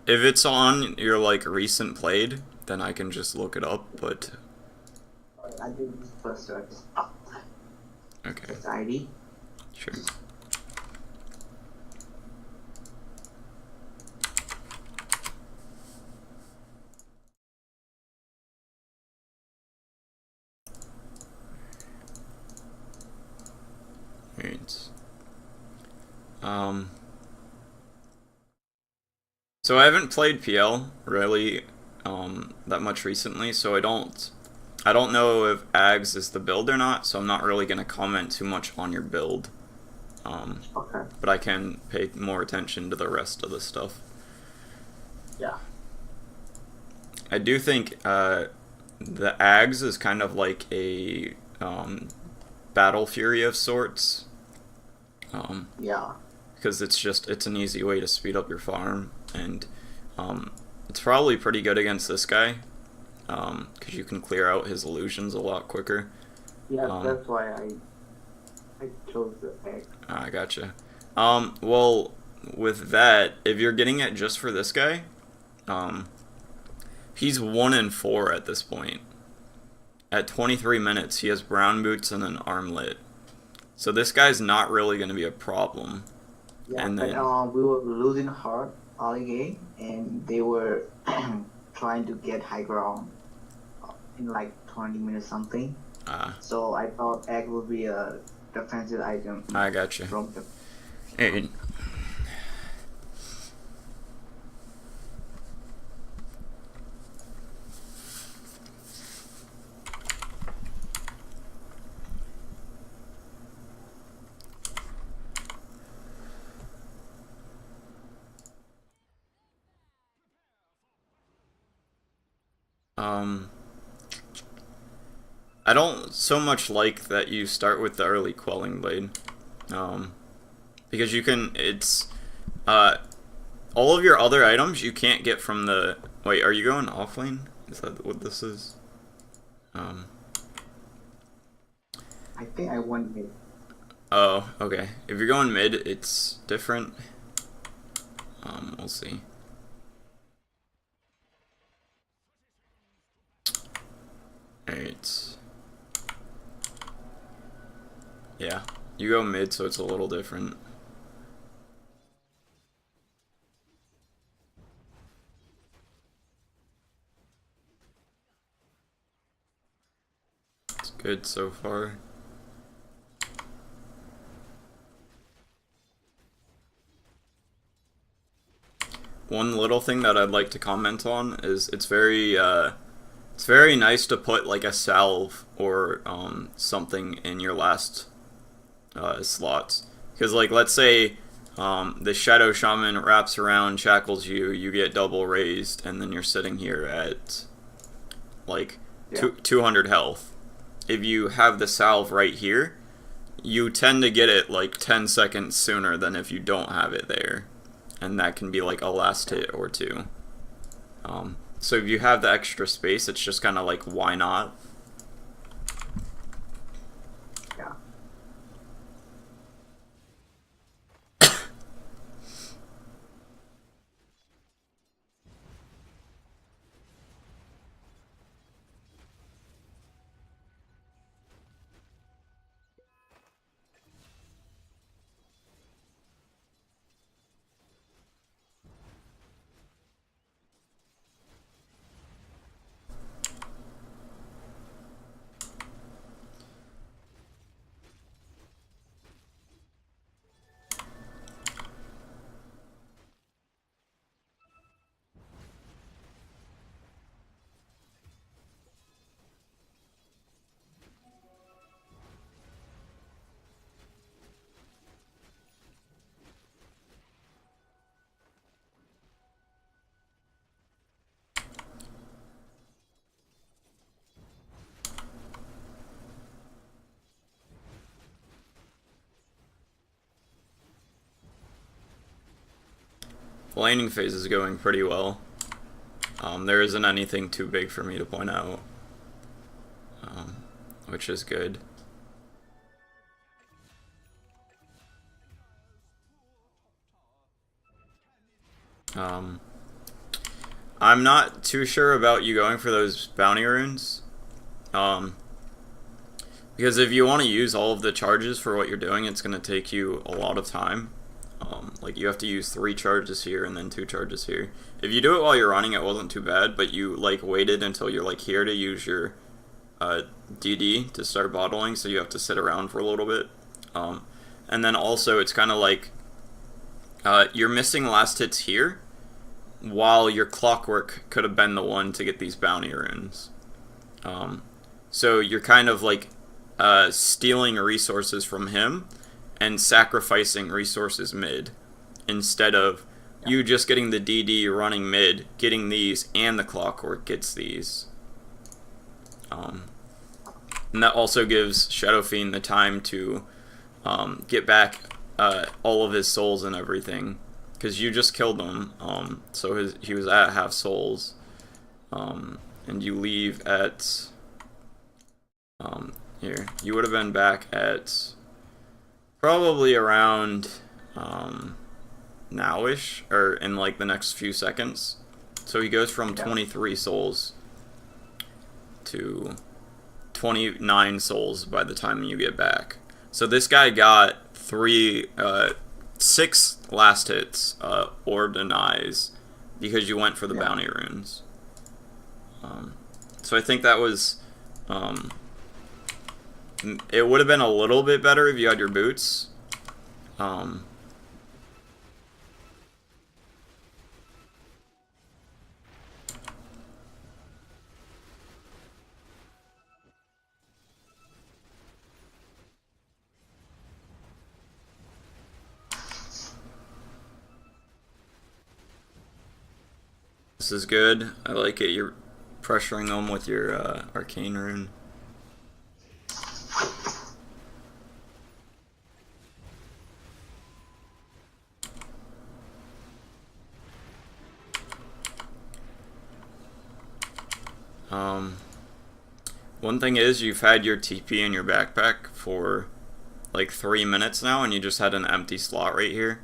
If it's on your like recent played, then I can just look it up. But I did this first search. okay, This ID. sure. Right. Um. So I haven't played PL really that much recently, so I don't know if Ags is the build or not, so I'm not really gonna comment too much on your build. Okay. But I can pay more attention to the rest of the stuff. Yeah. I do think the Ags is kind of like a battle fury of sorts. Yeah. Because it's an easy way to speed up your farm, and it's probably pretty good against this guy because you can clear out his illusions a lot quicker. Yeah. Um, That's why I chose the egg. I gotcha. Well, with that, if you're getting it just for this guy, um, he's 1-4 at this point. At 23 minutes, he has brown boots and an armlet. So this guy's not really going to be a problem. Yeah, And but then, we were losing hard early game, and they were trying to get high ground in like 20 minutes something. uh, So I thought egg would be a defensive item I gotcha. from the. Hey, um, I don't so much like that you start with the early quelling blade, um, because you can. It's uh, all of your other items you can't get from the. Wait, are you going offlane? Is that what this is? Um, I think I won mid. oh, okay. If you're going mid, it's different. We'll see. Alright. Yeah, you go mid, so it's a little different. It's good so far. One little thing that I'd like to comment on is it's very nice to put like a salve or something in your last slots, because like let's say the Shadow Shaman wraps around, shackles you, you get double raised, and then you're sitting here at like Yeah. 200 health. If you have the salve right here, you tend to get it like 10 seconds sooner than if you don't have it there. And that can be like a last hit or two. So if you have the extra space, it's just kind of like, why not? Yeah. The laning phase is going pretty well. There isn't anything too big for me to point out, um, which is good. Um, I'm not too sure about you going for those bounty runes. Um, because if you want to use all of the charges for what you're doing, it's going to take you a lot of time. Like you have to use 3 charges here and then 2 charges here. If you do it while you're running, it wasn't too bad, but you like waited until you're like here to use your DD to start bottling, so you have to sit around for a little bit. And then also it's kind of like you're missing last hits here, while your clockwork could have been the one to get these bounty runes. So you're kind of like stealing resources from him and sacrificing resources mid, instead of you just getting the DD running mid, getting these, and the clockwork gets these. And that also gives Shadow Fiend the time to get back all of his souls and everything, because you just killed him, so he was at half souls, and you leave at here. You would have been back at probably around nowish, or in like the next few seconds. So he goes from 23 souls to 29 souls by the time you get back. So this guy got 6 last hits or denies because you went for the bounty runes. So I think that was it would have been a little bit better if you had your boots. This is good. I like it. You're pressuring them with your arcane rune. One thing is, you've had your TP in your backpack for like 3 minutes now, and you just had an empty slot right here,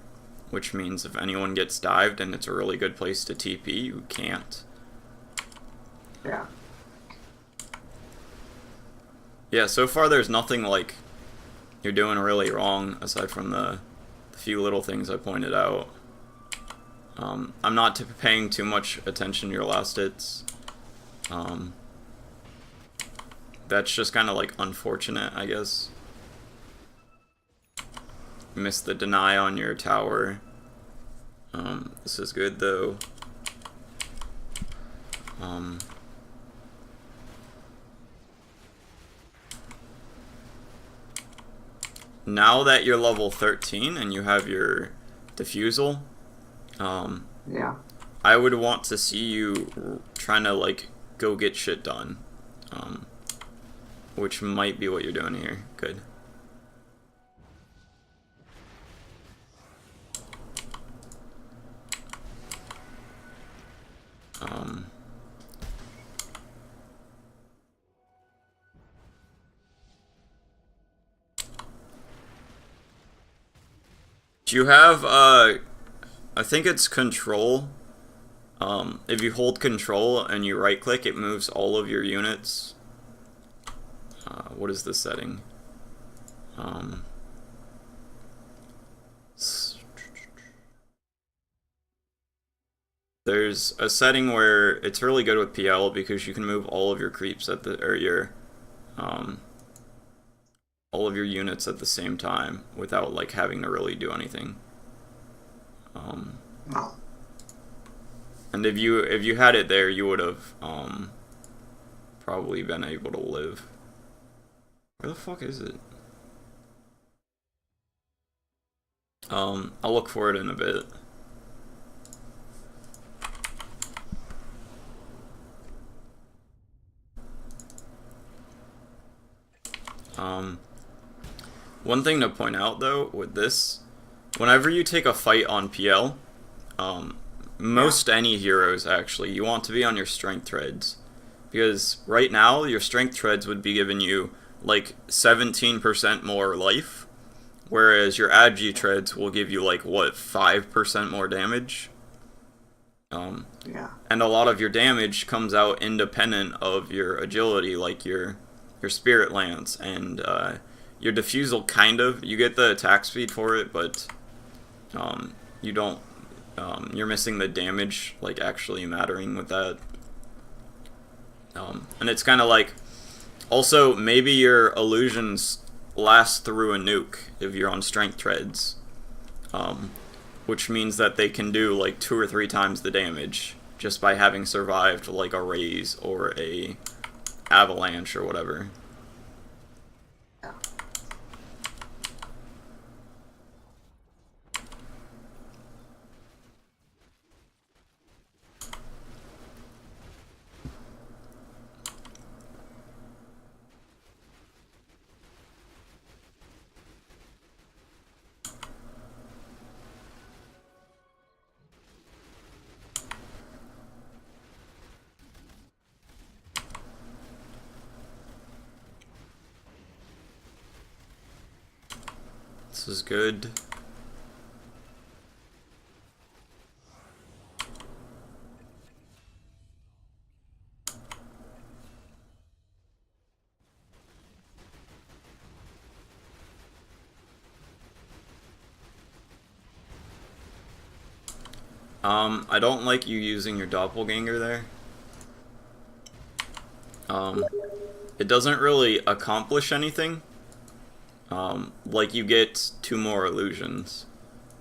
which means if anyone gets dived and it's a really good place to TP, you can't. Yeah. Yeah, so far there's nothing like you're doing really wrong, aside from the few little things I pointed out. I'm not paying too much attention to your last hits. That's just kind of like unfortunate, I guess. You missed the deny on your tower. This is good though. Now that you're level 13 and you have your diffusal, Yeah. I would want to see you trying to like go get shit done, which might be what you're doing here. Good. Do you have, I think it's control. If you hold control and you right click, it moves all of your units. What is the setting? There's a setting where it's really good with PL because you can move all of your creeps at the, or your, all of your units at the same time without like having to really do anything. And if you had it there, you would have probably been able to live. Where the fuck is it? I'll look for it in a bit. One thing to point out though with this, whenever you take a fight on PL, most any heroes actually, you want to be on your strength treads, because right now your strength treads would be giving you like 17% more life, whereas your agi treads will give you like what, 5% more damage. Yeah. and a lot of your damage comes out independent of your agility, like your Spirit Lance and your Diffusal. Kind of, you get the attack speed for it, but you don't. You're missing the damage, like actually mattering with that. And it's kind of like, also maybe your illusions last through a nuke if you're on strength treads, which means that they can do like 2 or 3 times the damage just by having survived like a raise or a avalanche or whatever. Yeah. This is good. I don't like you using your doppelganger there. It doesn't really accomplish anything. Like you get 2 more illusions,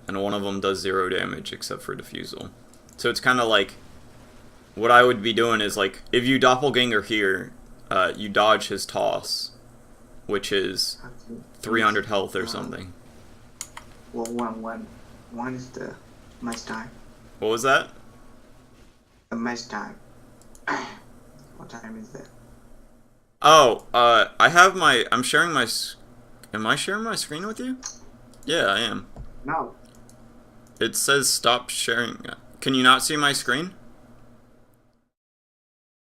and one of them does 0 damage except for Diffusal. So it's kind of like, what I would be doing is like, if you doppelganger here, you dodge his toss, which is 300 health or something. Well, one is the match time. What was that? The match time. What time is that? Oh, I'm sharing my, am I sharing my screen with you? Yeah, I am. No. It says stop sharing. Can you not see my screen?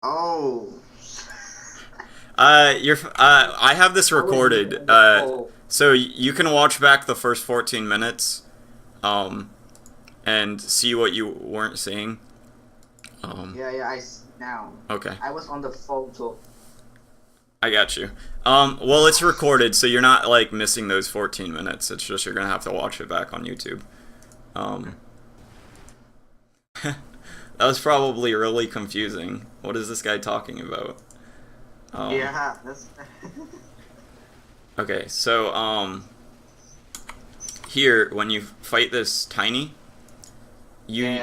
Oh. I have this recorded, so you can watch back the first 14 minutes, and see what you weren't seeing. Yeah, I see now. Okay. I was on the photo. I got you. Well, it's recorded, so you're not, like, missing those 14 minutes. It's just you're gonna have to watch it back on YouTube. That was probably really confusing. What is this guy talking about? Yeah, that's. Okay, so, here, when you fight this tiny, you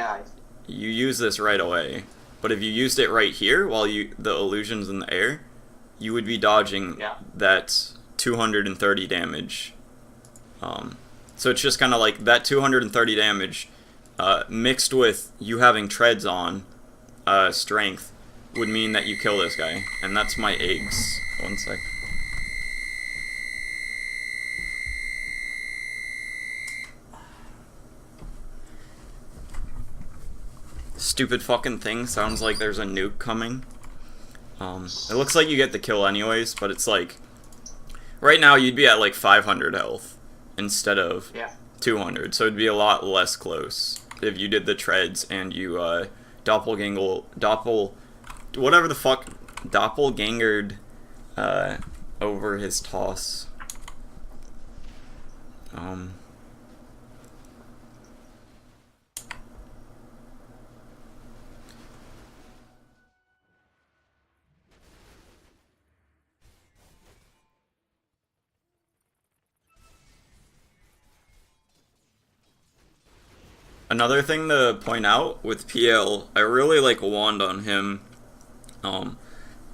use this right away. But if you used it right here, while the illusion's in the air, you would be dodging that 230 damage. So it's just kind of like that 230 damage mixed with you having treads on strength would mean that you kill this guy. And that's my eggs. One sec. Stupid fucking thing sounds like there's a nuke coming. It looks like you get the kill anyways, but it's like, right now you'd be at like 500 health instead of 200, so it'd be a lot less close if you did the treads and you whatever the fuck, doppelgangered over his toss. Another thing to point out with PL, I really like Wand on him a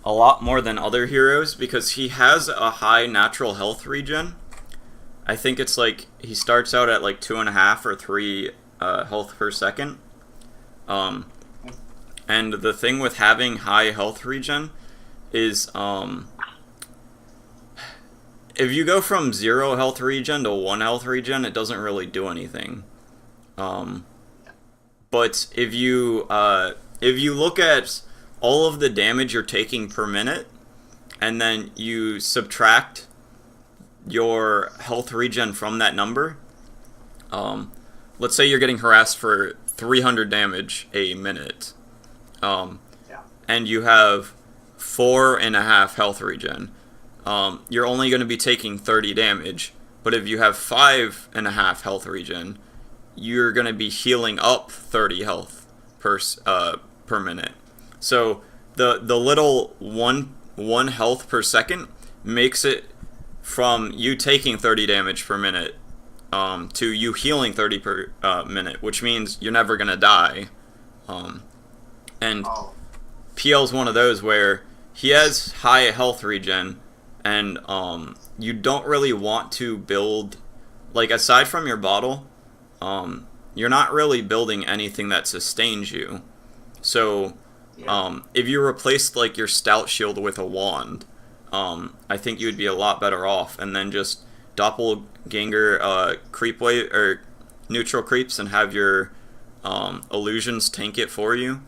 lot more than other heroes because he has a high natural health regen. I think it's like he starts out at like 2.5 or 3 health per second. And the thing with having high health regen is if you go from 0 health regen to 1 health regen, it doesn't really do anything. But if you look at all of the damage you're taking per minute, and then you subtract your health regen from that number, let's say you're getting harassed for 300 damage a minute. Yeah. and you have 4.5 health regen, you're only going to be taking 30 damage. But if you have 5.5 health regen, you're going to be healing up 30 health per minute. So the little one health per second makes it from you taking 30 damage per minute to you healing 30 per minute, which means you're never going to die. And Oh. PL's one of those where he has high health regen, and you don't really want to build, like, aside from your bottle, you're not really building anything that sustains you. So if you replaced like your stout shield with a wand, I think you would be a lot better off, and then just doppelganger creep wave or neutral creeps and have your illusions tank it for you.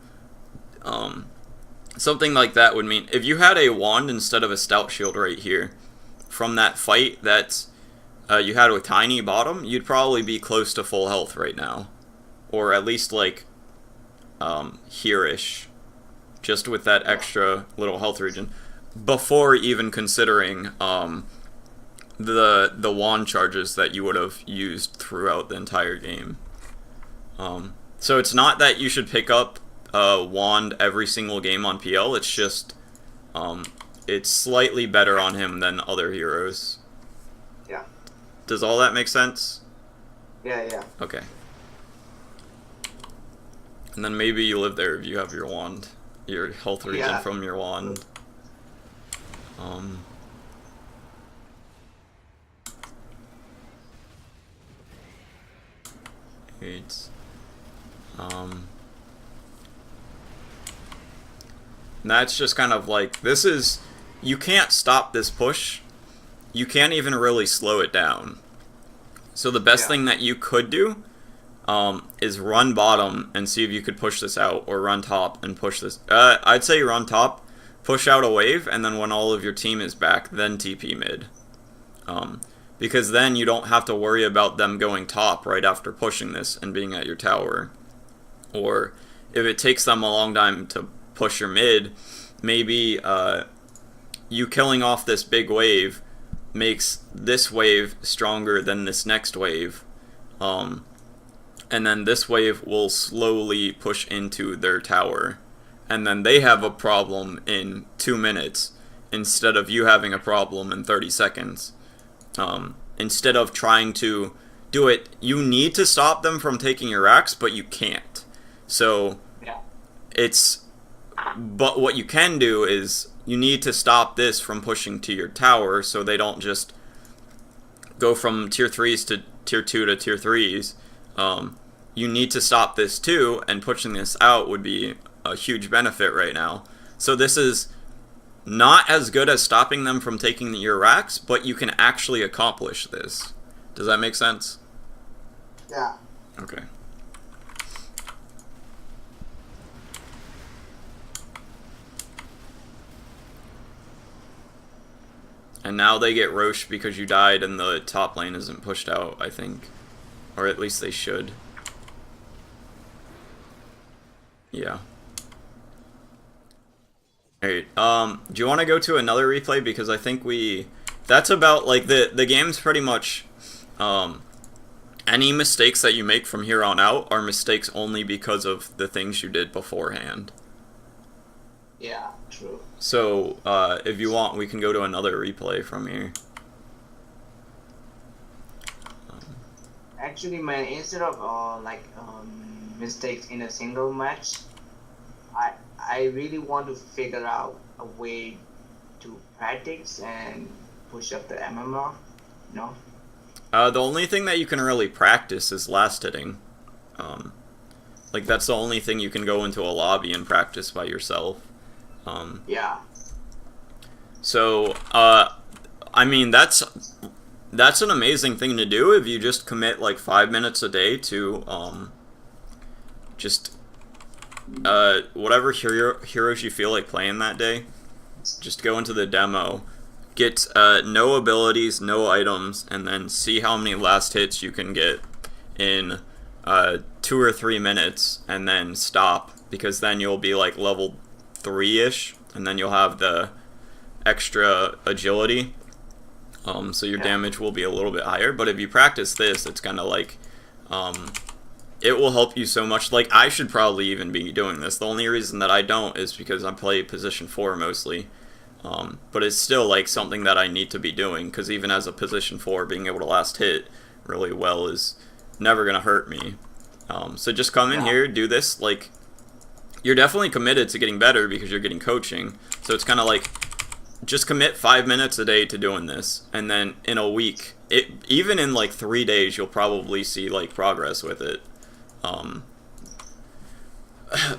Something like that would mean if you had a wand instead of a stout shield right here from that fight that you had with Tiny Bottom, you'd probably be close to full health right now, or at least like here-ish, just with that extra little health regen, before even considering the wand charges that you would have used throughout the entire game. So it's not that you should pick up wand every single game on PL. It's just it's slightly better on him than other heroes. Yeah. Does all that make sense? Yeah. Okay. And then maybe you live there if you have your wand, your health regen from your wand. It's that's just kind of like, this is, you can't stop this push. You can't even really slow it down. So the best thing that you could do is run bottom and see if you could push this out, or run top and push this. I'd say run top, push out a wave, and then when all of your team is back, then TP mid. Because then you don't have to worry about them going top right after pushing this and being at your tower. Or if it takes them a long time to push your mid, maybe you killing off this big wave makes this wave stronger than this next wave. And then this wave will slowly push into their tower. And then they have a problem in 2 minutes instead of you having a problem in 30 seconds. Instead of trying to do it, you need to stop them from taking your racks, but you can't. So but what you can do is you need to stop this from pushing to your tower, so they don't just go from tier 3s to tier 2 to tier 3s. You need to stop this too, and pushing this out would be a huge benefit right now. So this is not as good as stopping them from taking your racks, but you can actually accomplish this. Does that make sense? Yeah. Okay. And now they get Roche because you died and the top lane isn't pushed out, I think. Or at least they should. Yeah. Alright, do you want to go to another replay? Because I think that's about, like, the game's pretty much, any mistakes that you make from here on out are mistakes only because of the things you did beforehand. Yeah, true. So, if you want, we can go to another replay from here. Actually, man, instead of mistakes in a single match, I really want to figure out a way to practice and push up the MMR. No. The only thing that you can really practice is last hitting. Like, that's the only thing you can go into a lobby and practice by yourself. Yeah. So, I mean, that's an amazing thing to do if you just commit like 5 minutes a day to just whatever heroes you feel like playing that day. Just go into the demo, get no abilities, no items, and then see how many last hits you can get in 2 or 3 minutes, and then stop, because then you'll be like level 3-ish, and then you'll have the extra agility. So your damage will be a little bit higher. But if you practice this, it's kind of like, it will help you so much. Like, I should probably even be doing this. The only reason that I don't is because I play position 4 mostly. But it's still like something that I need to be doing, because even as a position 4, being able to last hit really well is never going to hurt me. So just come in here, do this. Like, you're definitely committed to getting better because you're getting coaching. So it's kind of like, just commit 5 minutes a day to doing this, and then in a week, even in like 3 days, you'll probably see like progress with it.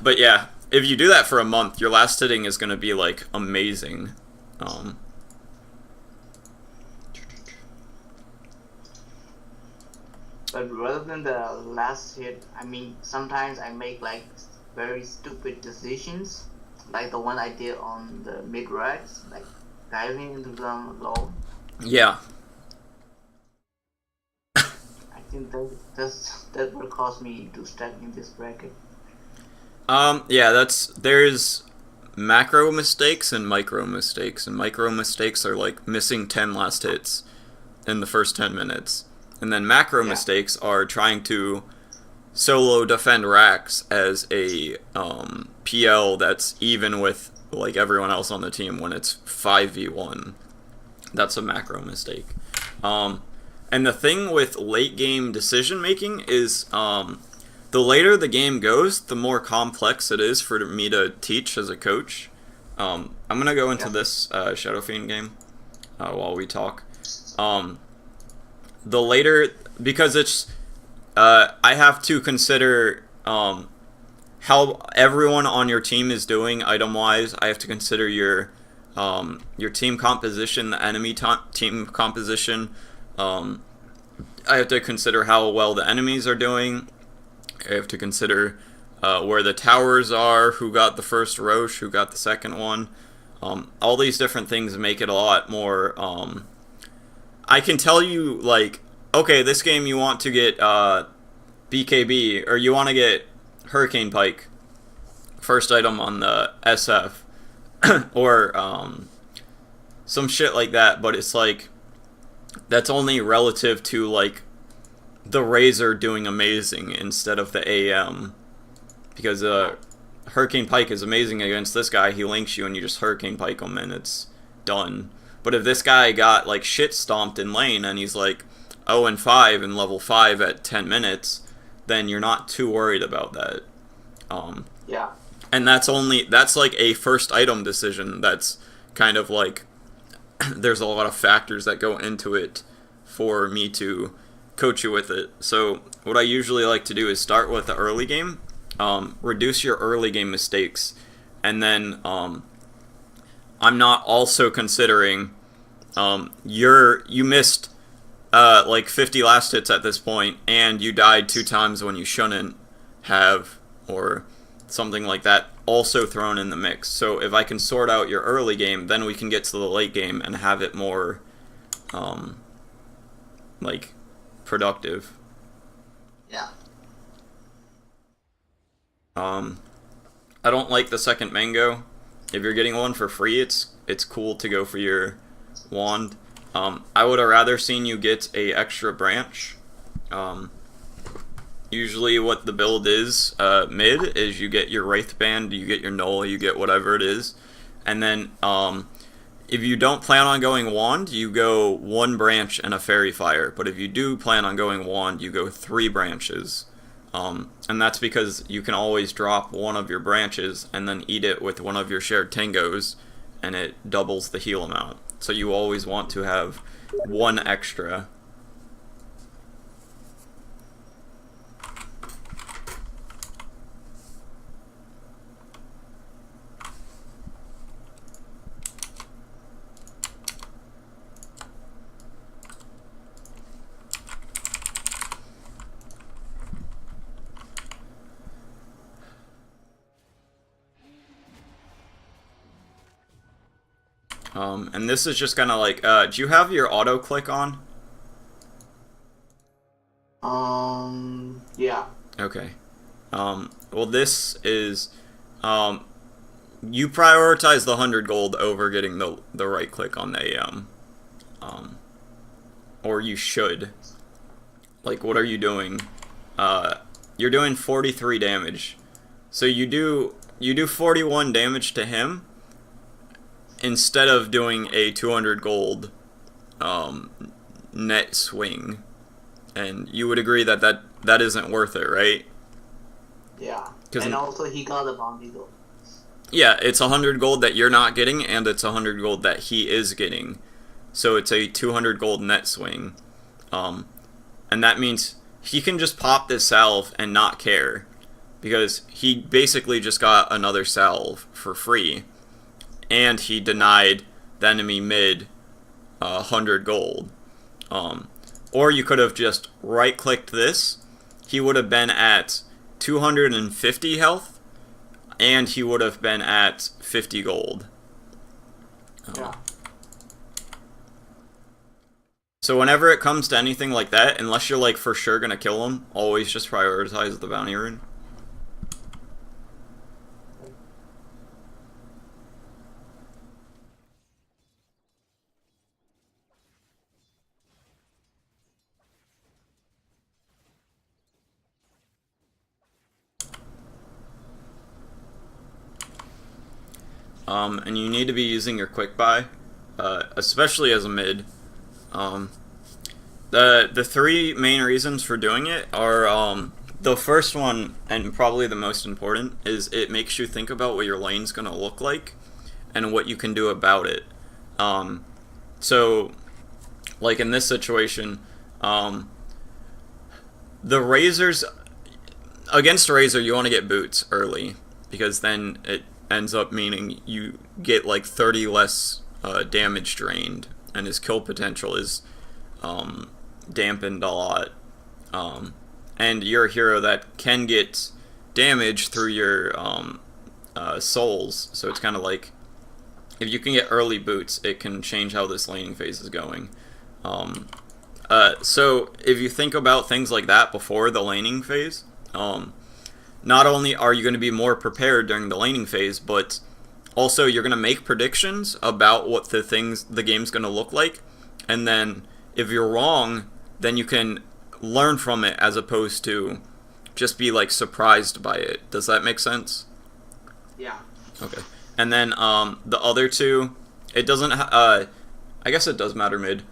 But yeah, if you do that for a month, your last hitting is going to be like amazing. But rather than the last hit, I mean, sometimes I make like very stupid decisions, like the one I did on the mid racks, like diving into them low. Yeah. I think that will cause me to stuck in this bracket. Yeah, there's macro mistakes and micro mistakes, and micro mistakes are like missing 10 last hits in the first 10 minutes. And then macro mistakes are trying to solo defend racks as a PL that's even with like everyone else on the team when it's 5v1. That's a macro mistake. And the thing with late game decision making is the later the game goes, the more complex it is for me to teach as a coach. I'm going to go into this Shadow Fiend game while we talk. The later, because it's, I have to consider how everyone on your team is doing item-wise. I have to consider your team composition, the enemy team composition. I have to consider how well the enemies are doing. I have to consider where the towers are, who got the first Roche, who got the second one. All these different things make it a lot more... I can tell you, like, okay, this game you want to get BKB, or you want to get Hurricane Pike, first item on the SF, or some shit like that, but it's like, that's only relative to, like, the Razor doing amazing instead of the AM, because Hurricane Pike is amazing against this guy. He links you and you just Hurricane Pike him and it's done. But if this guy got like shit stomped in lane and he's like 0-5 in level 5 at 10 minutes, then you're not too worried about that. Yeah. And that's like a first item decision. That's kind of like, there's a lot of factors that go into it for me to coach you with it. So what I usually like to do is start with the early game, reduce your early game mistakes, and then I'm not also considering you missed like 50 last hits at this point, and you died 2 times when you shouldn't have, or something like that, also thrown in the mix. So if I can sort out your early game, then we can get to the late game and have it more like productive. Yeah. I don't like the second mango. If you're getting one for free, it's cool to go for your wand. I would have rather seen you get a extra branch. Usually what the build is mid is you get your Wraith Band, you get your Null, you get whatever it is. And then if you don't plan on going wand, you go 1 branch and a Fairy Fire. But if you do plan on going wand, you go 3 branches. And that's because you can always drop one of your branches and then eat it with one of your shared tangos, and it doubles the heal amount. So you always want to have 1 extra. And this is just gonna like, do you have your auto click on? Yeah. Okay. Well, this is Um, you prioritize the 100 gold over getting the right click on the AM. Um, or you should. Like, what are you doing? You're doing 43 damage. So you do 41 damage to him instead of doing a 200 gold um, net swing. And you would agree that that isn't worth it, right? Yeah. And also he got a bounty though. Yeah, it's 100 gold that you're not getting, and it's 100 gold that he is getting. So it's a 200 gold net swing. And that means he can just pop this salve and not care. Because he basically just got another salve for free. And he denied the enemy mid 100 gold. Or you could have just right-clicked this. He would have been at 250 health, and he would have been at 50 gold. Yeah. So whenever it comes to anything like that, unless you're like for sure gonna kill him, always just prioritize the bounty rune. And you need to be using your quick buy, especially as a mid. The three main reasons for doing it are the first one, and probably the most important, is it makes you think about what your lane's gonna look like and what you can do about it. So, like in this situation, the Razors against Razor, you want to get boots early because then it ends up meaning you get like 30 less damage drained, and his kill potential is dampened a lot. And you're a hero that can get damage through your souls, so it's kind of like if you can get early boots, it can change how this laning phase is going. So if you think about things like that before the laning phase, not only are you going to be more prepared during the laning phase, but also you're going to make predictions about what the game's going to look like, and then if you're wrong, then you can learn from it as opposed to just be like surprised by it. Does that make sense? Yeah. Okay. And then the other two, it doesn't. I guess it does matter mid.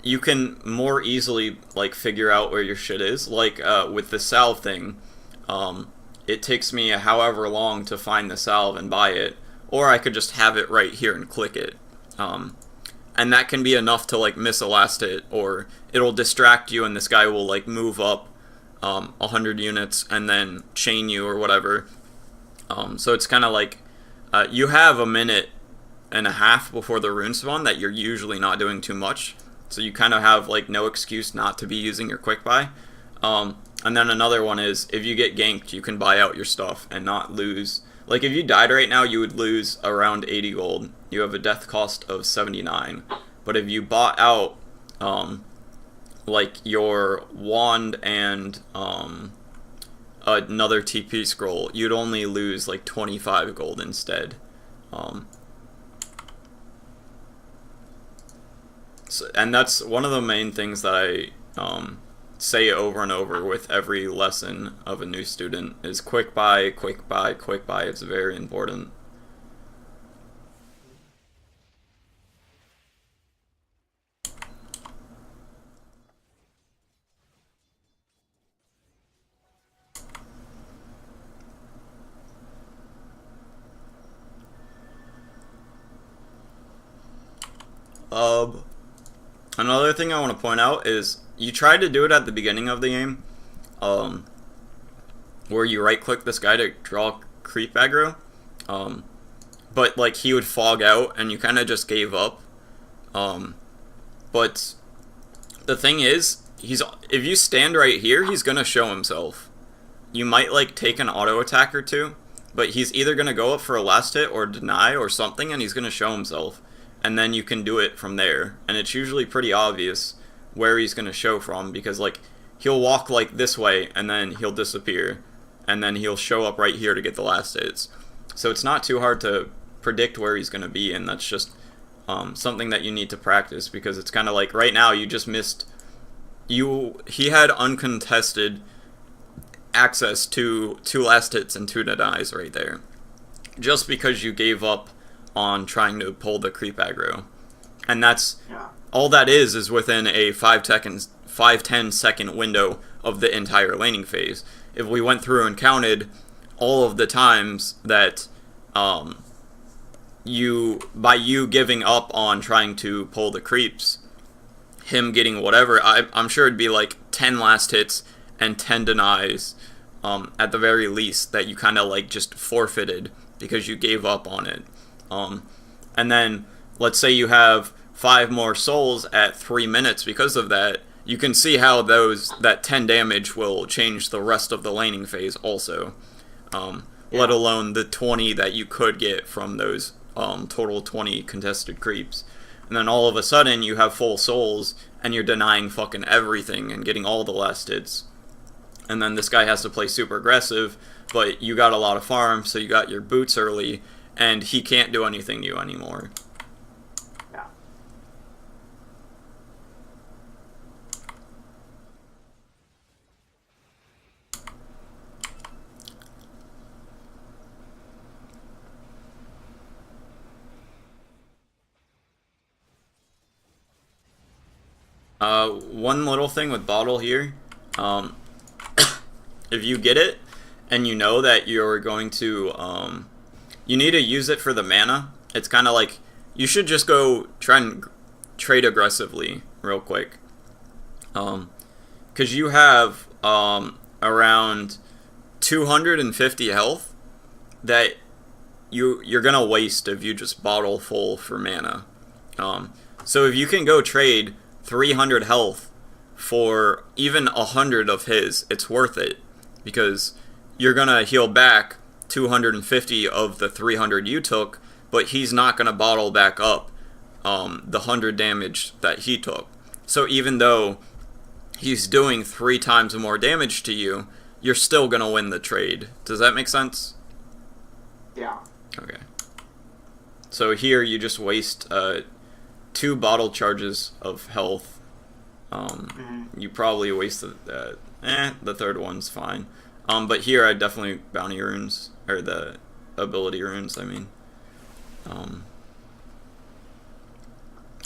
You can more easily like figure out where your shit is. Like with the salve thing, it takes me however long to find the salve and buy it, or I could just have it right here and click it. And that can be enough to like miss a last hit, or it'll distract you and this guy will like move up 100 units and then chain you or whatever. So it's kind of like you have a minute and a half before the rune spawn that you're usually not doing too much, so you kind of have like no excuse not to be using your quick buy. And then another one is if you get ganked, you can buy out your stuff and not lose. Like if you died right now, you would lose around 80 gold. You have a death cost of 79. But if you bought out like your wand and another TP scroll, you'd only lose like 25 gold instead. And that's one of the main things that I say over and over with every lesson of a new student is quick buy, quick buy, quick buy. It's very important. Another thing I want to point out is you tried to do it at the beginning of the game, where you right click this guy to draw creep aggro, but like he would fog out and you kind of just gave up. But the thing is, if you stand right here, he's gonna show himself. You might like take an auto attack or two, but he's either gonna go up for a last hit or deny or something, and he's gonna show himself. And then you can do it from there, and it's usually pretty obvious where he's going to show from, because like he'll walk like this way and then he'll disappear, and then he'll show up right here to get the last hits. So it's not too hard to predict where he's going to be, and that's just something that you need to practice, because it's kind of like right now you just missed. He had uncontested access to 2 last hits and 2 denies right there, just because you gave up on trying to pull the creep aggro, and that's all that is within a 5-10 second window of the entire laning phase. If we went through and counted all of the times that by you giving up on trying to pull the creeps, him getting whatever, I'm sure it'd be like 10 last hits and 10 denies at the very least that you kind of like just forfeited because you gave up on it. And then let's say you have 5 more souls at 3 minutes because of that. You can see how that 10 damage will change the rest of the laning phase also. Let alone the 20 that you could get from those total 20 contested creeps. And then all of a sudden you have full souls and you're denying fucking everything and getting all the last hits. And then this guy has to play super aggressive, but you got a lot of farm, so you got your boots early, and he can't do anything to you anymore. Yeah. One little thing with bottle here, if you get it and you know that you're going to you need to use it for the mana, it's kind of like you should just go try and trade aggressively real quick, because you have around 250 health that you're gonna waste if you just bottle full for mana. So if you can go trade 300 health for even 100 of his, it's worth it, because you're gonna heal back 250 of the 300 you took, but he's not gonna bottle back up the 100 damage that he took. So even though he's doing 3 times more damage to you, you're still gonna win the trade. Does that make sense? Yeah. Okay. So here you just waste 2 bottle charges of health. You probably wasted that. The third one's fine. But here I definitely bounty runes, or the ability runes, I mean.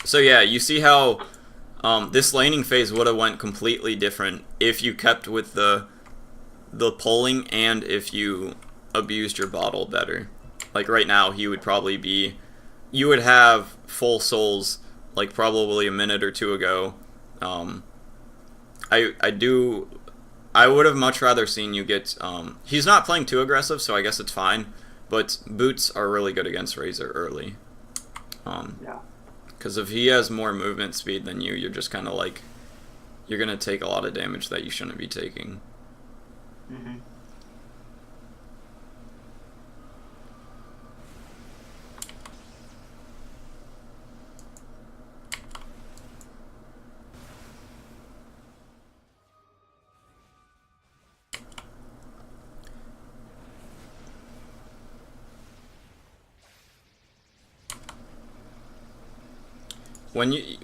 So yeah, you see how this laning phase would have went completely different if you kept with the pulling and if you abused your bottle better. Like right now, he would probably be... You would have full souls like probably a minute or 2 ago. I would have much rather seen you get... he's not playing too aggressive, so I guess it's fine. But boots are really good against Razor early. Yeah. Because if he has more movement speed than you, you're just kind of like... You're going to take a lot of damage that you shouldn't be taking. Mm-hmm.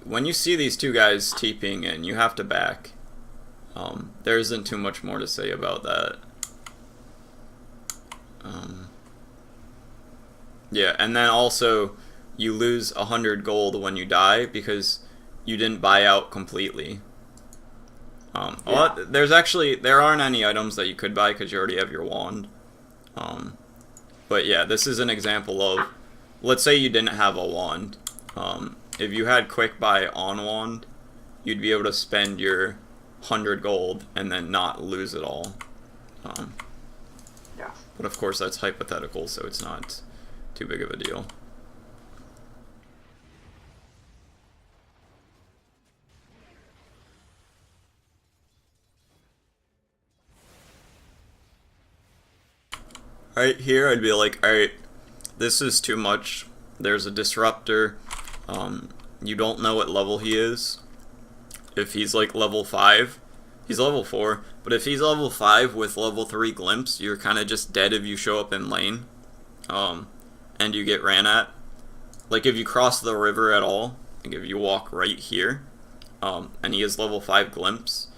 When you see these 2 guys TPing in, you have to back. There isn't too much more to say about that. Yeah, and then also you lose 100 gold when you die because you didn't buy out completely. Well, there aren't any items that you could buy because you already have your wand. But yeah, this is an example of, let's say you didn't have a wand. If you had quick buy on wand, you'd be able to spend your 100 gold and then not lose it all. Yeah. But of course that's hypothetical, so it's not too big of a deal. Right here I'd be like, alright, this is too much. There's a disruptor. You don't know what level he is. If he's like level 5, He's level 4, but if he's level 5 with level 3 glimpse, you're kind of just dead if you show up in lane, and you get ran at. Like if you cross the river at all, like if you walk right here, and he has level 5 glimpse,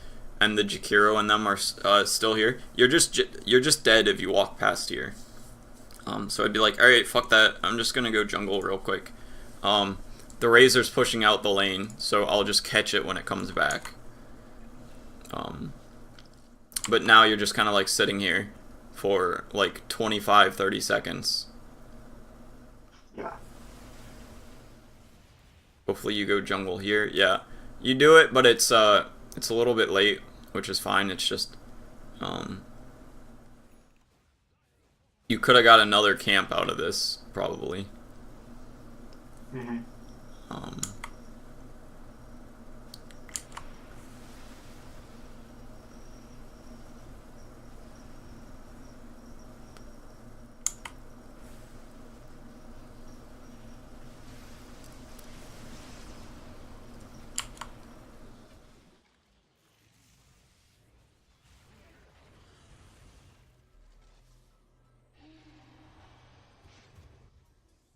and the Jakiro and them are still here, you're just dead if you walk past here. So I'd be like, alright, fuck that, I'm just gonna go jungle real quick. The Razor's pushing out the lane, so I'll just catch it when it comes back. But now you're just kind of like sitting here for like 25-30 seconds. Yeah. Hopefully you go jungle here. Yeah, you do it, but it's a little bit late, which is fine. It's just you could have got another camp out of this probably. Mm-hmm.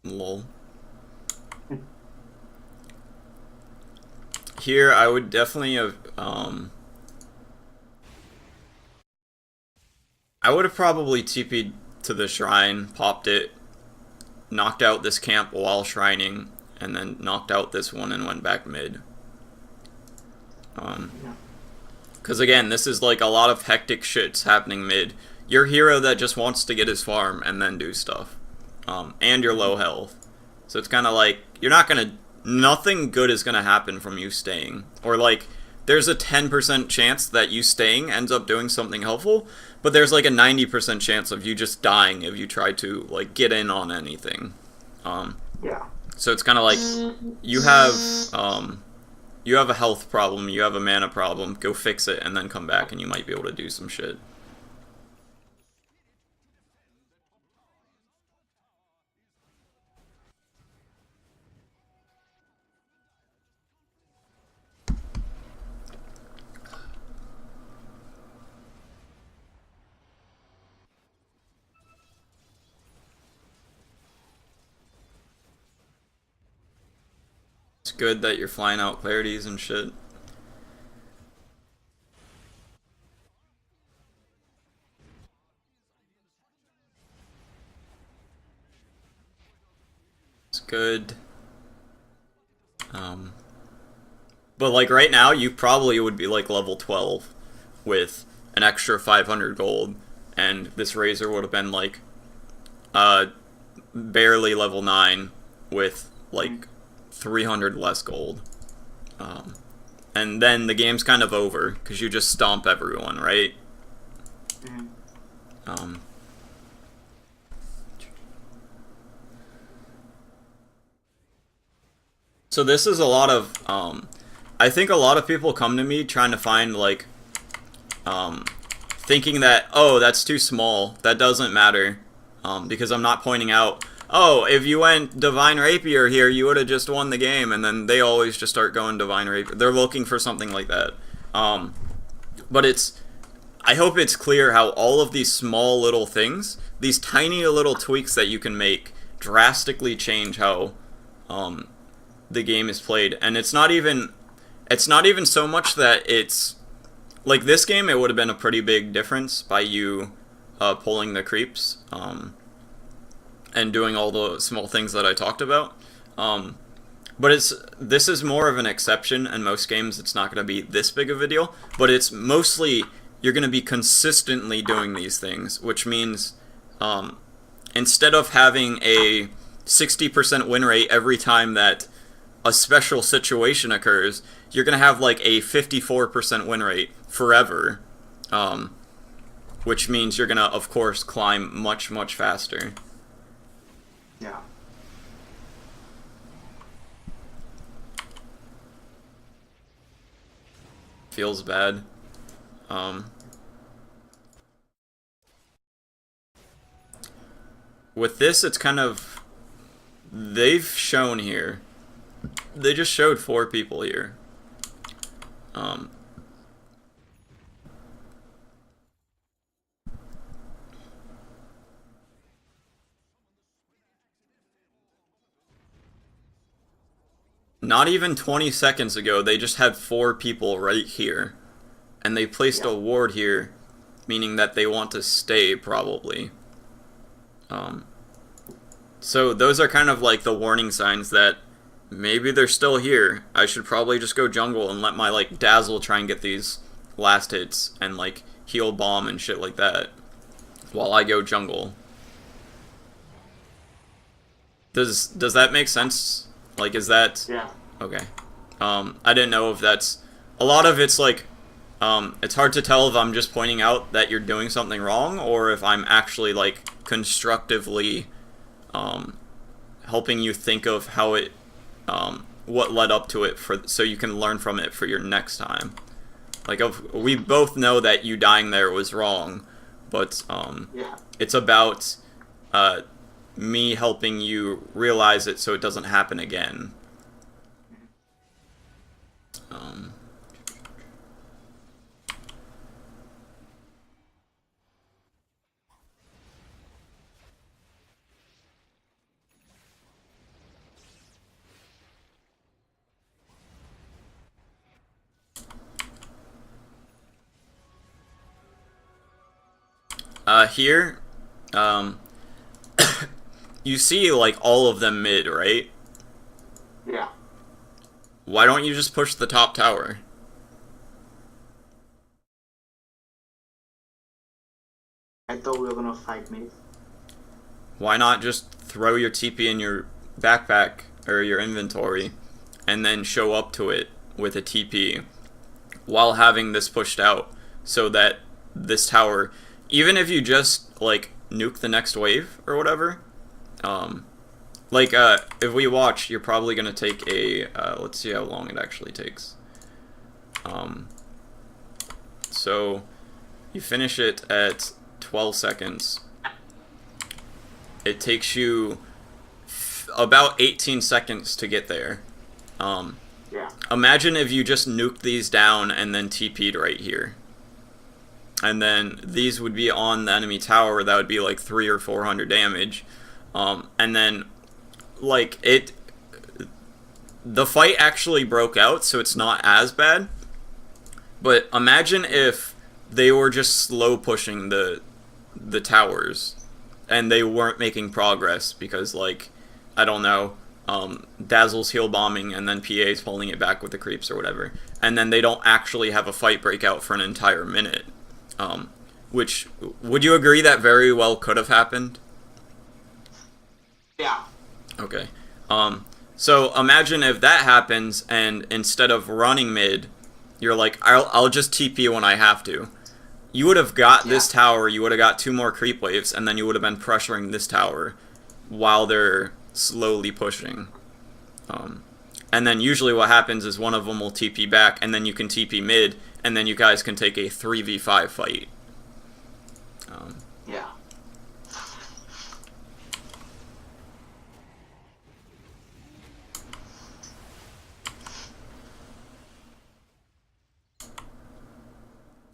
Lol. Here I would definitely have I would have probably TP'd to the shrine, popped it, knocked out this camp while shrining, and then knocked out this one and went back mid. Because again, this is like a lot of hectic shit's happening mid. You're a hero that just wants to get his farm and then do stuff. And you're low health. So it's kind of like, you're not going to, nothing good is going to happen from you staying. Or like, there's a 10% chance that you staying ends up doing something helpful, but there's like a 90% chance of you just dying if you try to like get in on anything. Yeah. So it's kind of like, you have a health problem, you have a mana problem, go fix it and then come back and you might be able to do some shit. It's good that you're flying out clarities and shit. It's good. But like right now, you probably would be like level 12 with an extra 500 gold, and this Razor would have been like barely level 9 with like 300 less gold. And then the game's kind of over because you just stomp everyone, right? So this is a lot of I think a lot of people come to me trying to find like thinking that, oh, that's too small, that doesn't matter, because I'm not pointing out, oh, if you went Divine Rapier here, you would have just won the game, and then they always just start going Divine Rapier. They're looking for something like that. But I hope it's clear how all of these small little things, these tiny little tweaks that you can make, drastically change how the game is played. And it's not even so much that it's like this game, it would have been a pretty big difference by you pulling the creeps and doing all the small things that I talked about. But this is more of an exception. In most games, it's not going to be this big of a deal. But it's mostly you're going to be consistently doing these things, which means instead of having a 60% win rate every time that a special situation occurs, you're going to have like a 54% win rate forever, which means you're going to, of course, climb much, much faster. Yeah. Feels bad. With this, it's kind of, they've shown here, they just showed 4 people here. not even 20 seconds ago, they just had 4 people right here. And they placed Yeah. a ward here, meaning that they want to stay, probably. So those are kind of like the warning signs that maybe they're still here. I should probably just go jungle and let my, like, Dazzle try and get these last hits and, like, heal bomb and shit like that while I go jungle. Does that make sense? Like, is that... Yeah. Okay. I didn't know if that's... A lot of it's, like... it's hard to tell if I'm just pointing out that you're doing something wrong or if I'm actually, like, constructively helping you think of how it... what led up to it so you can learn from it for your next time. Like, we both know that you dying there was wrong, but Yeah. it's about me helping you realize it so it doesn't happen again. Here, you see, like, all of them mid, right? Yeah. Why don't you just push the top tower? I thought we were gonna fight mid. Why not just throw your TP in your backpack or your inventory and then show up to it with a TP while having this pushed out so that this tower, even if you just, like, nuke the next wave or whatever, like, if we watch, you're probably gonna take a, let's see how long it actually takes. So, you finish it at 12 seconds. It takes you about 18 seconds to get there. Yeah. Imagine if you just nuked these down and then TP'd right here. And then these would be on the enemy tower, that would be like 300 or 400 damage. And then, like, the fight actually broke out, so it's not as bad. But imagine if they were just slow pushing the towers, and they weren't making progress because, like, I don't know, Dazzle's heal bombing and then PA's pulling it back with the creeps or whatever, and then they don't actually have a fight break out for an entire minute. Which, would you agree that very well could have happened? Yeah. Okay. So imagine if that happens, and instead of running mid, you're like, I'll just TP when I have to. You would have got this tower, you would have got 2 more creep waves, and then you would have been pressuring this tower while they're slowly pushing. And then usually what happens is one of them will TP back, and then you can TP mid, and then you guys can take a 3v5 fight. Yeah.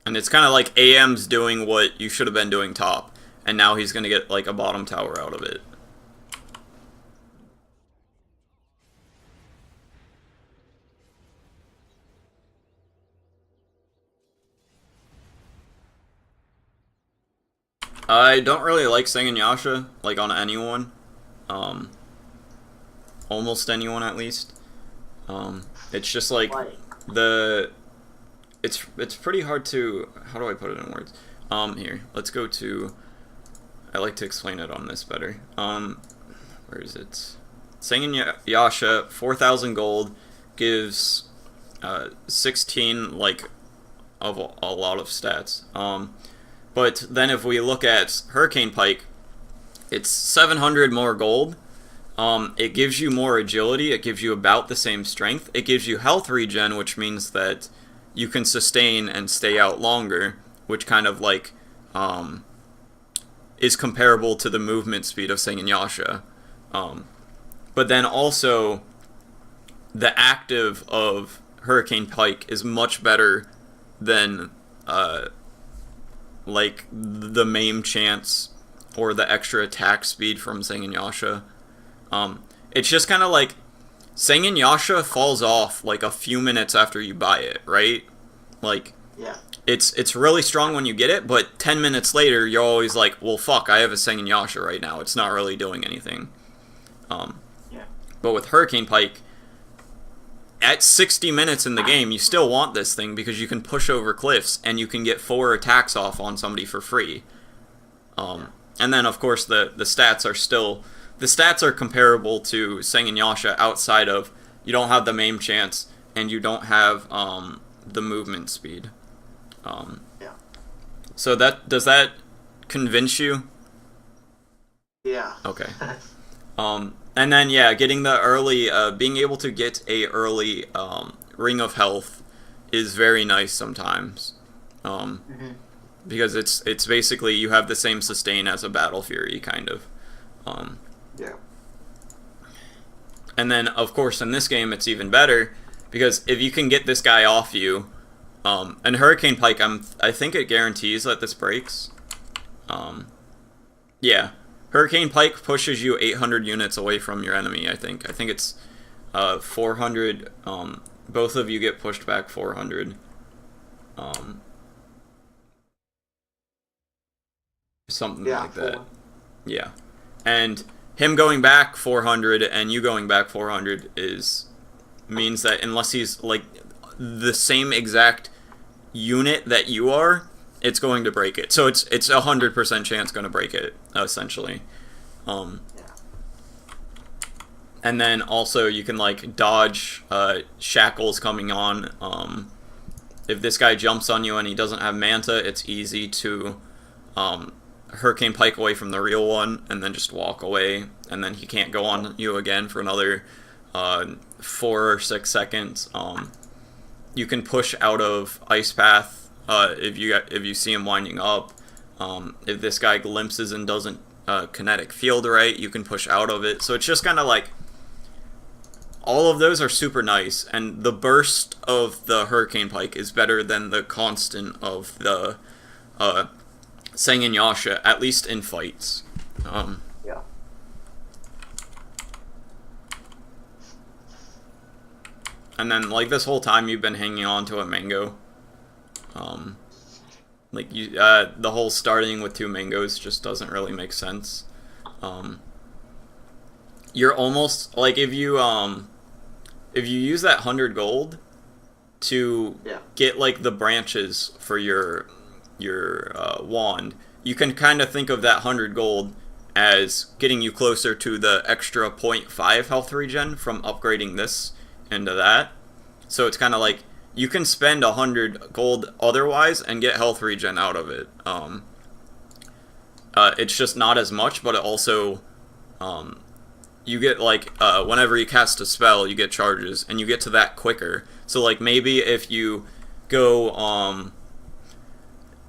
And it's kind of like AM's doing what you should have been doing top, and now he's going to get, like, a bottom tower out of it. I don't really like singing Yasha, like, on anyone. Almost anyone, at least. It's just, like, Why? it's pretty hard to... How do I put it in words? Here, let's go to... I like to explain it on this better. Where is it? Singing Yasha, 4,000 gold, gives 16, like, of a lot of stats. But then if we look at Hurricane Pike, it's 700 more gold. It gives you more agility. It gives you about the same strength. It gives you health regen, which means that you can sustain and stay out longer, which kind of, like, is comparable to the movement speed of Singing Yasha. But then also, the active of Hurricane Pike is much better than... like, the maim chance or the extra attack speed from Singing Yasha. It's just kind of like, Sengen Yasha falls off like a few minutes after you buy it, right? Like Yeah. it's really strong when you get it, but 10 minutes later you're always like, well, fuck, I have a Sengen Yasha right now. It's not really doing anything. Um, Yeah. but with Hurricane Pike, at 60 minutes in the game, you still want this thing because you can push over cliffs and you can get 4 attacks off on somebody for free. And then, of course, the stats are still... The stats are comparable to Sengen Yasha outside of you don't have the maim chance and you don't have the movement speed. Yeah. So does that convince you? Yeah. Okay. And then yeah, getting the early, being able to get a early ring of health is very nice sometimes, because it's basically you have the same sustain as a Battle Fury kind of. Yeah. And then of course in this game it's even better because if you can get this guy off you, and Hurricane Pike, I think it guarantees that this breaks. Yeah. Hurricane Pike pushes you 800 units away from your enemy, I think. I think it's 400. Both of you get pushed back 400. Something Yeah. like that. Yeah. And him going back 400 and you going back 400 means that unless he's like the same exact unit that you are, it's going to break it. So it's 100% chance going to break it, essentially. Yeah. And then also you can like dodge shackles coming on. If this guy jumps on you and he doesn't have Manta, it's easy to Hurricane Pike away from the real one and then just walk away, and then he can't go on you again for another 4 or 6 seconds. You can push out of Ice Path if you see him winding up. If this guy glimpses and doesn't kinetic field right, you can push out of it. So it's just kind of like all of those are super nice, and the burst of the Hurricane Pike is better than the constant of the Sengen Yasha, at least in fights. Yeah. And then like this whole time you've been hanging on to a mango. Like you, the whole starting with 2 mangoes just doesn't really make sense. You're almost like if you use that 100 gold to get like the branches for your wand, you can kind of think of that 100 gold as getting you closer to the extra 0.5 health regen from upgrading this into that. So it's kind of like you can spend 100 gold otherwise and get health regen out of it. It's just not as much, but it also you get like whenever you cast a spell, you get charges, and you get to that quicker. So like maybe if you go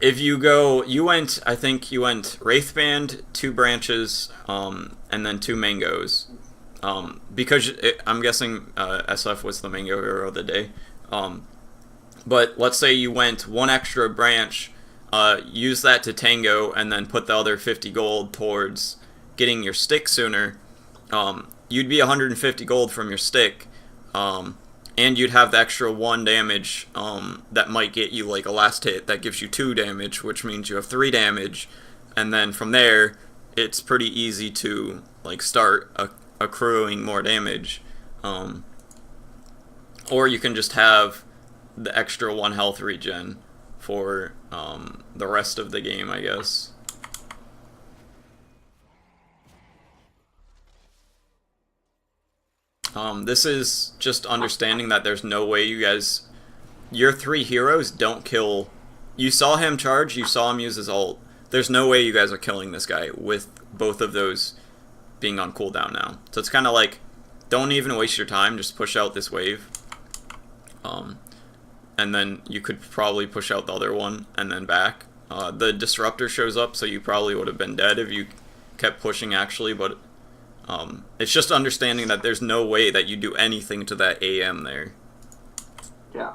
I think you went Wraithband, 2 branches, and then 2 mangoes. Because I'm guessing SF was the mango hero of the day. But let's say you went 1 extra branch, use that to tango, and then put the other 50 gold towards getting your stick sooner. You'd be 150 gold from your stick, and you'd have the extra 1 damage that might get you like a last hit that gives you 2 damage, which means you have 3 damage, and then from there it's pretty easy to like start accruing more damage. Or you can just have the extra 1 health regen for the rest of the game, I guess. This is just understanding that there's no way your 3 heroes don't kill. You saw him charge, you saw him use his ult. There's no way you guys are killing this guy with both of those being on cooldown now. So it's kind of like, don't even waste your time, just push out this wave. And then you could probably push out the other one and then back. The disruptor shows up, so you probably would have been dead if you kept pushing actually, but it's just understanding that there's no way that you do anything to that AM there. Yeah.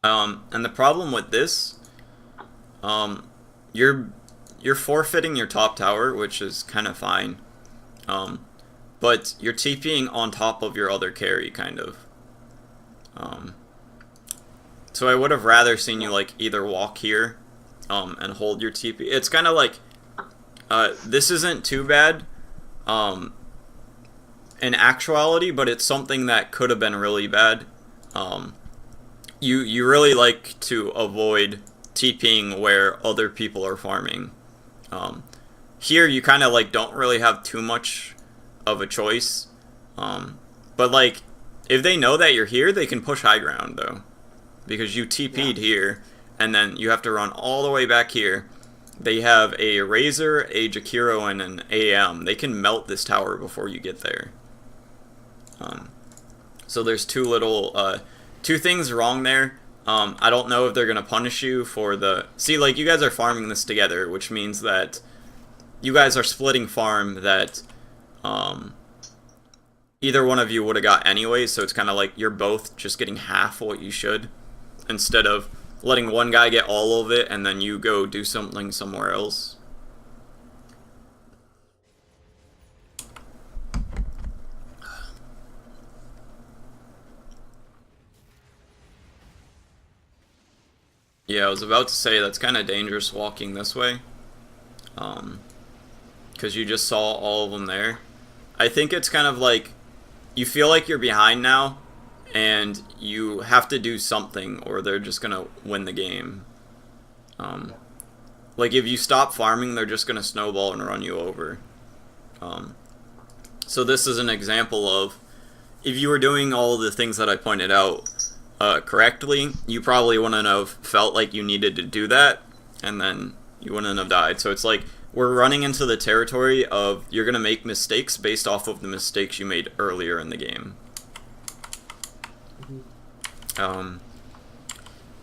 And the problem with this you're you're forfeiting your top tower, which is kind of fine. But you're TPing on top of your other carry, kind of. Um, so I would have rather seen you like either walk here, and hold your TP. It's kind of like, this isn't too bad, in actuality, but it's something that could have been really bad. You really like to avoid TPing where other people are farming. Here you kind of like don't really have too much of a choice. But like, if they know that you're here, they can push high ground though, because you TP'd here, and then you have to run all the way back here. They have a Razor, a Jakiro, and an AM. They can melt this tower before you get there. So there's two things wrong there. I don't know if they're gonna punish you for the... See, like, you guys are farming this together, which means that you guys are splitting farm that either one of you would have got anyway, so it's kind of like you're both just getting half what you should, instead of letting one guy get all of it and then you go do something somewhere else. Yeah, I was about to say that's kind of dangerous walking this way, because you just saw all of them there. I think it's kind of like you feel like you're behind now, and you have to do something, or they're just gonna win the game. Like if you stop farming, they're just gonna snowball and run you over. So this is an example of, if you were doing all the things that I pointed out correctly, you probably wouldn't have felt like you needed to do that, and then you wouldn't have died. So it's like, we're running into the territory of you're going to make mistakes based off of the mistakes you made earlier in the game. And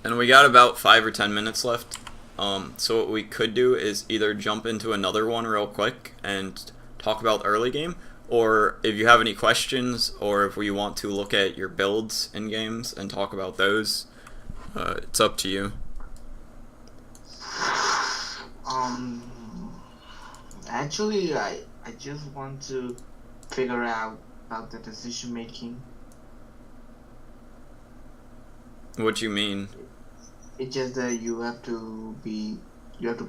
we got about 5 or 10 minutes left. So what we could do is either jump into another one real quick and talk about the early game, or if you have any questions, or if we want to look at your builds in games and talk about those, it's up to you. Actually, I just want to figure out about the decision making. What do you mean? It's just that you have to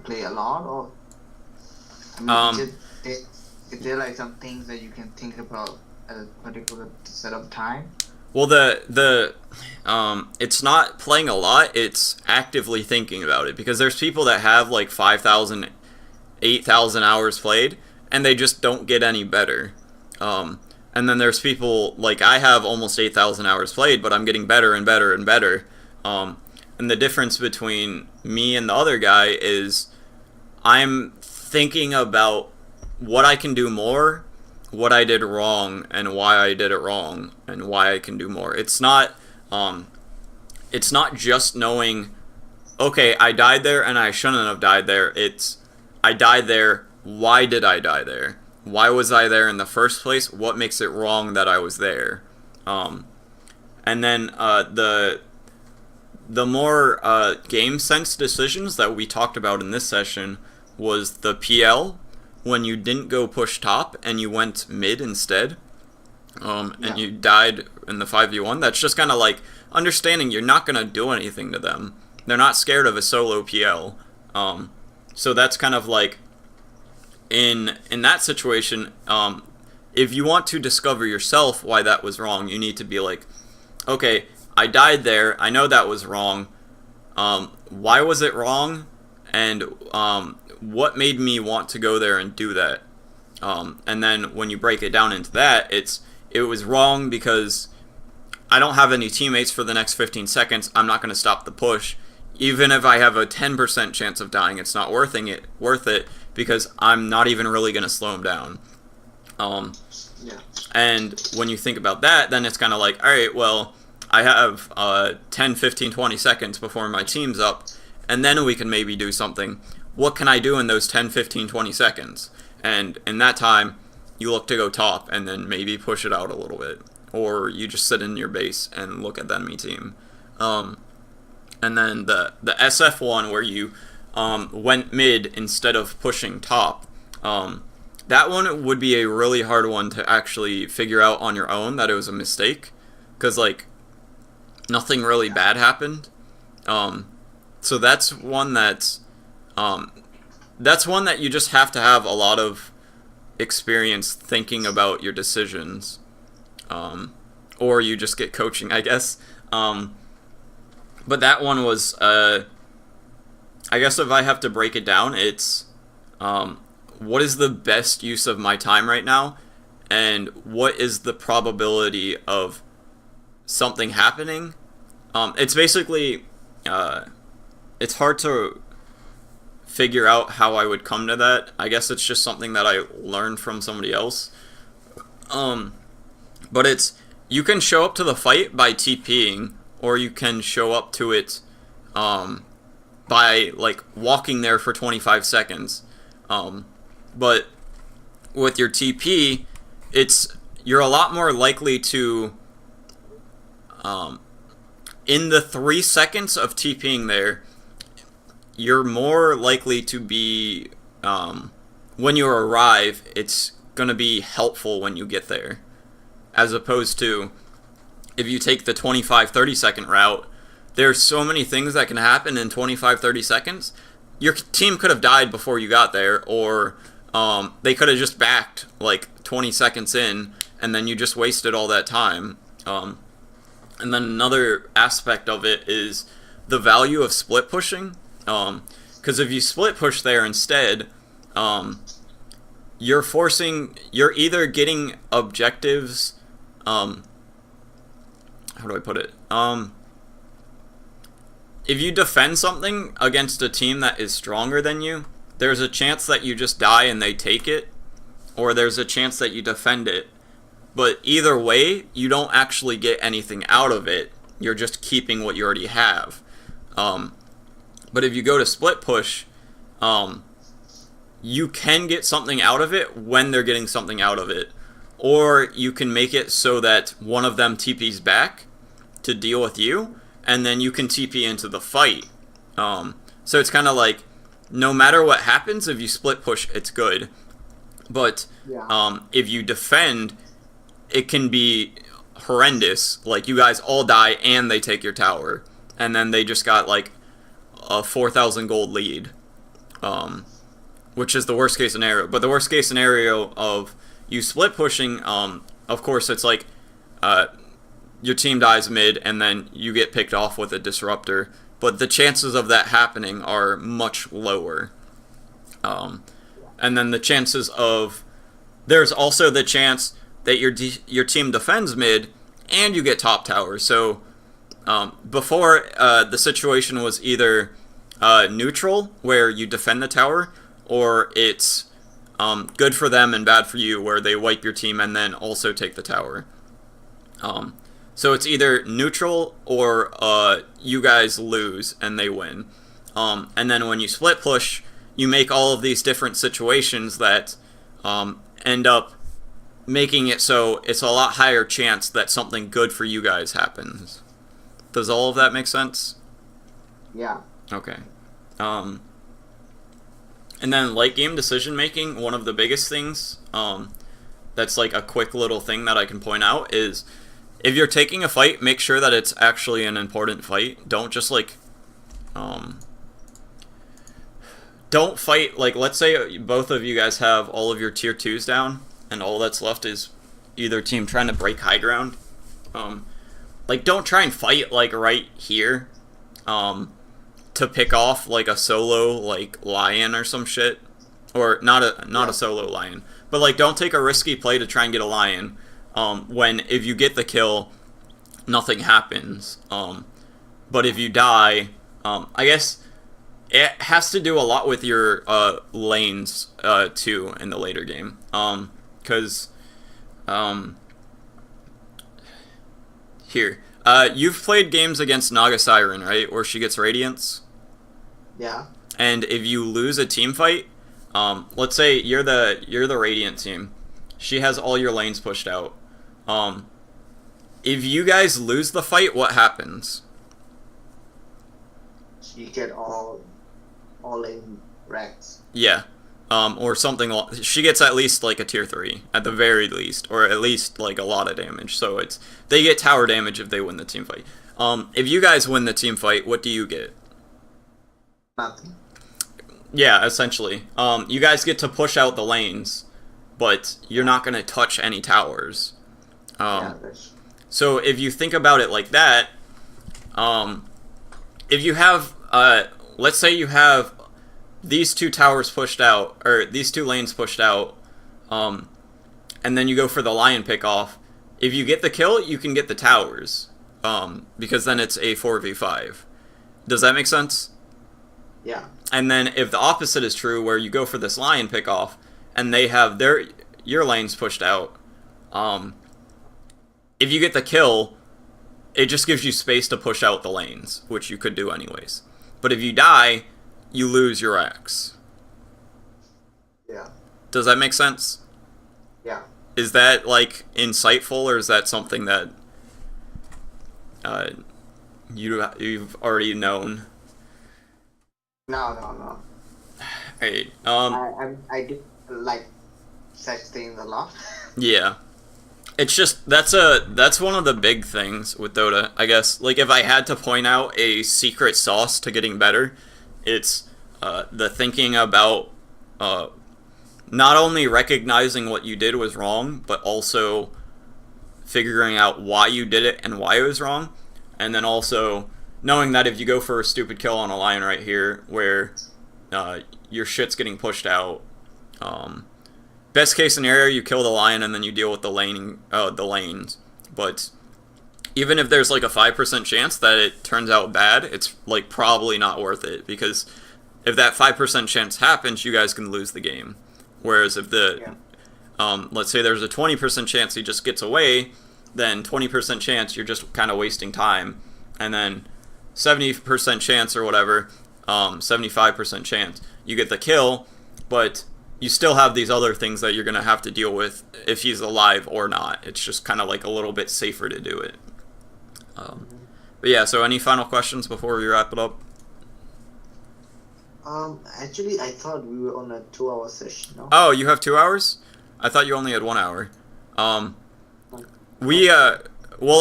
play a lot, or is there like some things that you can think about at a particular set of time? Well, it's not playing a lot, it's actively thinking about it, because there's people that have like 5,000, 8,000 hours played, and they just don't get any better. And then there's people, like I have almost 8,000 hours played, but I'm getting better and better and better. And the difference between me and the other guy is I'm thinking about what I can do more, what I did wrong, and why I did it wrong, and why I can do more. It's not just knowing, okay, I died there and I shouldn't have died there. It's, I died there, why did I die there? Why was I there in the first place? What makes it wrong that I was there? And then the more game sense decisions that we talked about in this session was the PL, when you didn't go push top and you went mid instead, and you died in the 5v1. That's just kind of like understanding you're not going to do anything to them. They're not scared of a solo PL. So that's kind of like, in that situation, if you want to discover yourself why that was wrong, you need to be like, okay, I died there, I know that was wrong, why was it wrong, and what made me want to go there and do that? And then when you break it down into that, it was wrong because I don't have any teammates for the next 15 seconds, I'm not going to stop the push. Even if I have a 10% chance of dying, it's not worth it because I'm not even really going to slow him down. And when you think about that, then it's kind of like, alright, well, I have 10, 15, 20 seconds before my team's up, and then we can maybe do something. What can I do in those 10, 15, 20 seconds? And in that time, you look to go top and then maybe push it out a little bit. Or you just sit in your base and look at the enemy team. And then the SF one where you went mid instead of pushing top. That one would be a really hard one to actually figure out on your own that it was a mistake, because like nothing really bad happened. So that's one that you just have to have a lot of experience thinking about your decisions, or you just get coaching, I guess. But that one was, I guess if I have to break it down, it's what is the best use of my time right now, and what is the probability of something happening. It's basically, it's hard to figure out how I would come to that. I guess it's just something that I learned from somebody else. But it's, you can show up to the fight by TPing, or you can show up to it by like walking there for 25 seconds. But with your TP, you're a lot more likely to, in the 3 seconds of TPing there, you're more likely to be, when you arrive, it's going to be helpful when you get there. As opposed to, if you take the 25-30 second route, there's so many things that can happen in 25-30 seconds. Your team could have died before you got there, or they could have just backed like 20 seconds in, and then you just wasted all that time. And then another aspect of it is the value of split pushing. Because if you split push there instead, you're either getting objectives, how do I put it? If you defend something against a team that is stronger than you, there's a chance that you just die and they take it, or there's a chance that you defend it. But either way, you don't actually get anything out of it. You're just keeping what you already have. But if you go to split push, you can get something out of it when they're getting something out of it. Or you can make it so that one of them TPs back to deal with you, and then you can TP into the fight. So it's kind of like, no matter what happens, if you split push, it's good. But if you defend, it can be horrendous. Like, you guys all die and they take your tower. And then they just got like a 4,000 gold lead. Which is the worst case scenario. But the worst case scenario of you split pushing, of course, it's like your team dies mid and then you get picked off with a disruptor. But the chances of that happening are much lower. And then the chances of... There's also the chance that your team defends mid and you get top tower. So before, the situation was either neutral, where you defend the tower, or it's good for them and bad for you, where they wipe your team and then also take the tower. So it's either neutral or you guys lose and they win. And then when you split push, you make all of these different situations that end up making it so it's a lot higher chance that something good for you guys happens. Does all of that make sense? Yeah. Okay. And then late game decision making, one of the biggest things, that's like a quick little thing that I can point out is, if you're taking a fight, make sure that it's actually an important fight. Don't just like, don't fight, like, let's say both of you guys have all of your tier 2s down, and all that's left is either team trying to break high ground. Like, don't try and fight, like, right here, to pick off, like, a solo, like, lion or some shit. Or, not a solo lion. But, like, don't take a risky play to try and get a lion, when if you get the kill, nothing happens. But if you die, I guess it has to do a lot with your lanes, too, in the later game. Because, here. You've played games against Naga Siren, right? Where she gets Radiance? Yeah. And if you lose a team fight, let's say you're the Radiant team. She has all your lanes pushed out. If you guys lose the fight, what happens? You get all all in ranks. Yeah. Or something. She gets at least like a tier 3 at the very least, or at least like a lot of damage. So they get tower damage if they win the team fight. If you guys win the team fight, what do you get? Nothing. Yeah, essentially. You guys get to push out the lanes, but you're not gonna touch any towers. Yeah, So if you think about it like that, if you have, let's say you have these two towers pushed out, or these two lanes pushed out, and then you go for the lion pick off. If you get the kill, you can get the towers, because then it's a 4v5. Does that make sense? Yeah. And then if the opposite is true, where you go for this lion pick off, and they have your lanes pushed out, if you get the kill, it just gives you space to push out the lanes, which you could do anyways. But if you die, you lose your X. Yeah. Does that make sense? Yeah. Is that, like, insightful, or is that something that you've already known? No. Hey, I do like such things a lot. Yeah. It's just, that's one of the big things with Dota, I guess. Like, if I had to point out a secret sauce to getting better, it's the thinking about not only recognizing what you did was wrong, but also figuring out why you did it and why it was wrong. And then also knowing that if you go for a stupid kill on a lion right here, where your shit's getting pushed out, best case scenario, you kill the lion and then you deal with the lanes. But even if there's like a 5% chance that it turns out bad, it's like probably not worth it, because if that 5% chance happens, you guys can lose the game. Whereas if let's say there's a 20% chance he just gets away, then 20% chance you're just kind of wasting time, and then 70% chance or whatever, 75% chance you get the kill, but you still have these other things that you're going to have to deal with if he's alive or not. It's just kind of like a little bit safer to do it. But yeah, so any final questions before we wrap it up? Actually, I thought we were on a 2-hour session. No? Oh, you have 2 hours? I thought you only had 1 hour. Well,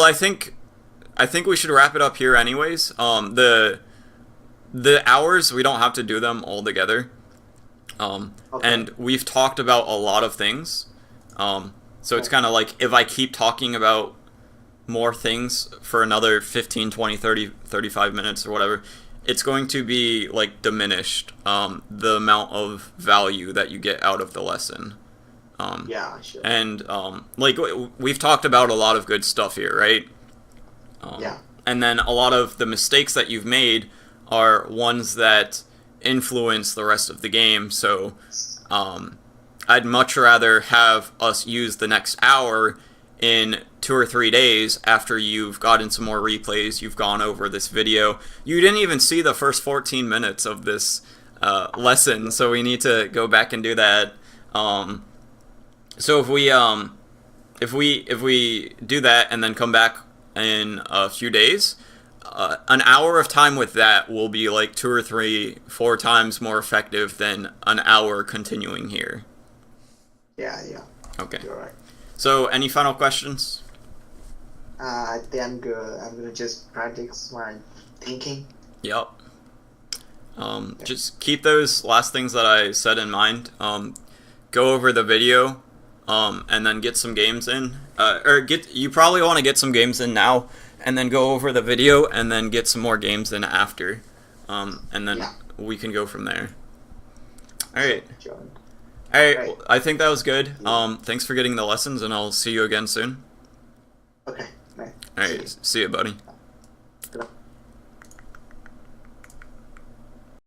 I think we should wrap it up here anyways. The hours, we don't have to do them all together. Okay. And we've talked about a lot of things. So it's kind of like, if I keep talking about more things for another 15, 20, 30, 35 minutes or whatever, it's going to be like diminished, the amount of value that you get out of the lesson. Yeah, sure. And like, we've talked about a lot of good stuff here, right? Yeah. And then a lot of the mistakes that you've made are ones that influence the rest of the game. So I'd much rather have us use the next hour in 2 or 3 days after you've gotten some more replays, you've gone over this video. You didn't even see the first 14 minutes of this lesson, so we need to go back and do that. So if we do that and then come back in a few days, an hour of time with that will be like 2 or 3, 4 times more effective than an hour continuing here. Yeah. Okay. You're right. So, any final questions? I think I'm good. I'm gonna just practice my thinking. Yep. Just keep those last things that I said in mind. Go over the video, and then get some games in. You probably want to get some games in now, and then go over the video, and then get some more games in after. And then we can go from there. Alright. Alright, well, I think that was good. Thanks for getting the lessons, and I'll see you again soon. Okay, bye. Alright, see you, buddy.